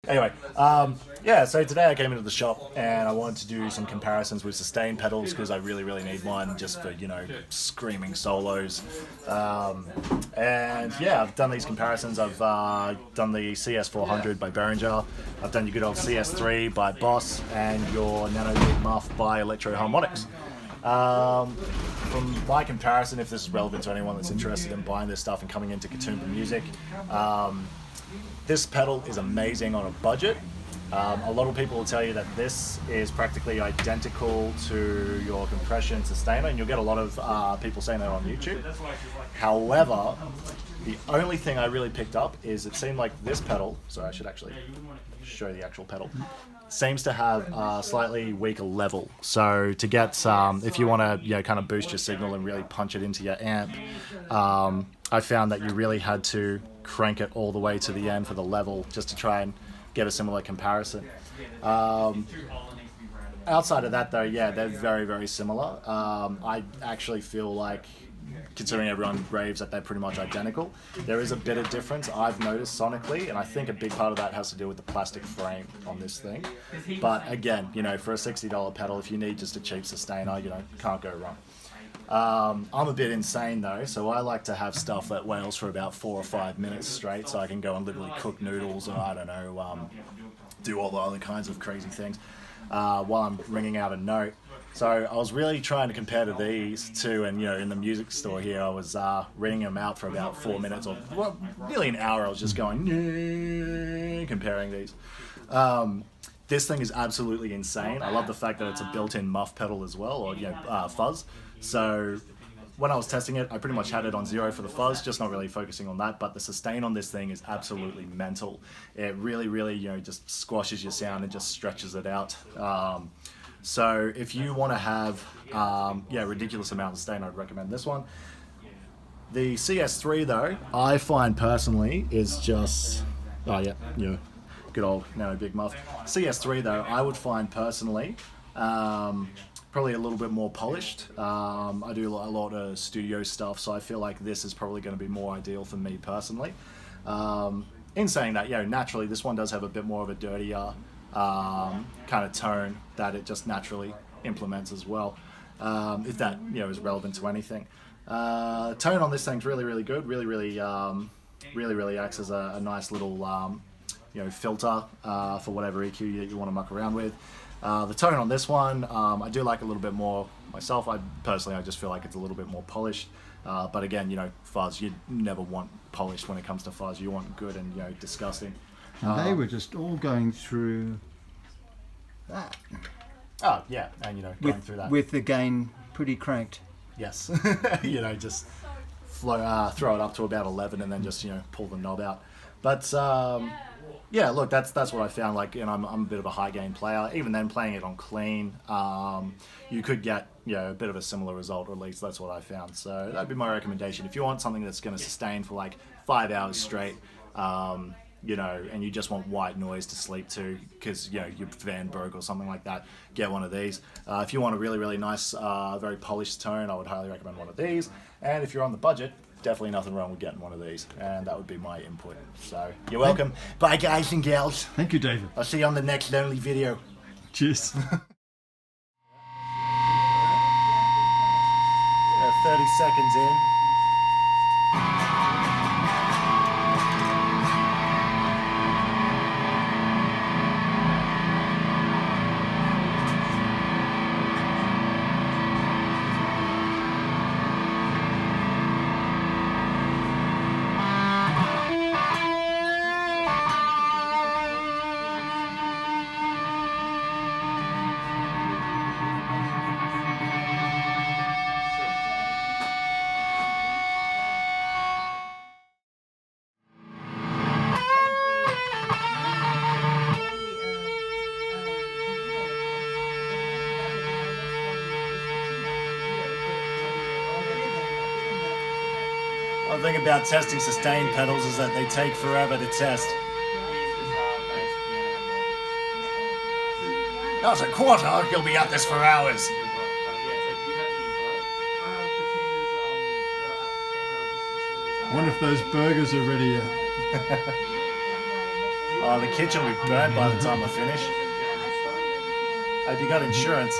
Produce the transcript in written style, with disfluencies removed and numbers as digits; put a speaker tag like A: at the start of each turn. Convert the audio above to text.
A: Anyway, yeah, so today I came into the shop and I wanted to do some comparisons with sustain pedals because I really need one just for, you know, screaming solos. And yeah, I've done these comparisons. I've done the CS400 by Behringer. I've done your good old CS3 by Boss and your Nano Big Muff by Electro Harmonix. From my comparison, if this is relevant to anyone that's interested in buying this stuff and coming into Katoomba music, this pedal is amazing on a budget. A lot of people will tell you that this is practically identical to your compression sustainer, and you'll get a lot of people saying that on YouTube. However, the only thing I really picked up is it seemed like this pedal, so I should actually show the actual pedal, seems to have a slightly weaker level. So to get, if you want to, you know, kind of boost your signal and really punch it into your amp, I found that you really had to crank it all the way to the end for the level just to try and get a similar comparison. Outside of that though, yeah, they're very similar. I actually feel like, considering everyone raves that they're pretty much identical, there is a bit of difference I've noticed sonically, and I think a big part of that has to do with the plastic frame on this thing. But again, you know, for a $60 pedal, if you need just a cheap sustainer, you know, can't go wrong. I'm a bit insane though, so I like to have stuff that wails for about 4 or 5 minutes straight, so I can go and literally cook noodles or, I don't know, do all the other kinds of crazy things while I'm ringing out a note. So I was really trying to compare to these two, and you know, in the music store here, I was ringing them out for about 4 minutes, or well, nearly an hour. I was just going comparing these. This thing is absolutely insane. I love the fact that it's a built-in muff pedal as well, or, you know, fuzz. So when I was testing it, I pretty much had it on 0 for the fuzz, just not really focusing on that, but the sustain on this thing is absolutely mental. It really, you know, just squashes your sound and just stretches it out. So if you want to have, yeah, ridiculous amount of sustain, I'd recommend this one. The CS3 though, I find personally is just, oh yeah, good old Nano Big Muff. CS3 though, I would find personally, probably a little bit more polished. I do a lot of studio stuff, so I feel like this is probably going to be more ideal for me personally. In saying that, you know, naturally this one does have a bit more of a dirtier kind of tone that it just naturally implements as well, if that, you know, is relevant to anything. Tone on this thing's really good, really acts as a nice little you know, filter for whatever EQ that you want to muck around with. The tone on this one, I do like a little bit more myself. I just feel like it's a little bit more polished. But again, you know, fuzz, you never want polished when it comes to fuzz. You want good and, you know, disgusting.
B: And they were just all going through that.
A: Oh yeah, and you know, going through that
B: with the gain pretty cranked.
A: Yes, you know, just throw it up to about 11 and then just, you know, pull the knob out. But yeah, look, that's what I found. Like, you know, I'm a bit of a high gain player. Even then, playing it on clean, you could get, you know, a bit of a similar result, or at least that's what I found. So that'd be my recommendation. If you want something that's going to sustain for like 5 hours straight, you know, and you just want white noise to sleep to because, you know, your van broke or something like that, get one of these. If you want a really nice, very polished tone, I would highly recommend one of these. And if you're on the budget, definitely nothing wrong with getting one of these. And that would be my input. So you're welcome. Bye guys and gals.
B: Thank you, David.
A: I'll see you on the next lonely video.
B: Cheers.
A: 30 seconds in. One thing about testing sustain pedals is that they take forever to test. That's a quarter, you'll be at this for hours.
B: I wonder if those burgers are ready yet.
A: Oh, the kitchen will be burnt by the time I finish. Hope you got insurance.